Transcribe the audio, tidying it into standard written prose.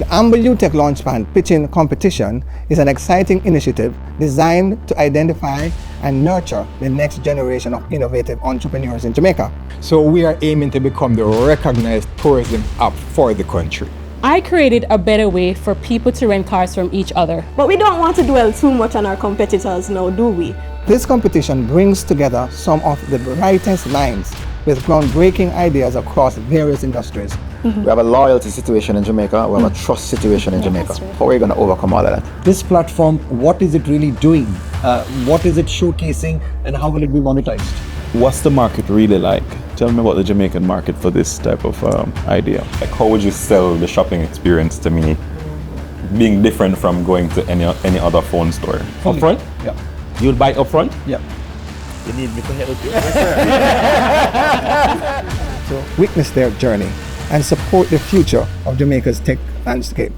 The Humble UTech Launchpad Pitching Competition is an exciting initiative designed to identify and nurture the next generation of innovative entrepreneurs in Jamaica. So we are aiming to become the recognized tourism hub for the country. I created a better way for people to rent cars from each other. But we don't want to dwell too much on our competitors now, do we? This competition brings together some of the brightest minds with groundbreaking ideas across various industries. We have a loyalty situation in Jamaica, we have a trust situation in Jamaica. right. How are we going to overcome all of that? This platform, what is it really doing? What is it showcasing, and how will it be monetized? What's the market really like? Tell me about the Jamaican market for this type of idea. Like, how would you sell the shopping experience to me, being different from going to any other phone store? Upfront? Yeah. You'll buy upfront? Yeah. You need me to help you? So witness their journey and support the future of Jamaica's tech landscape.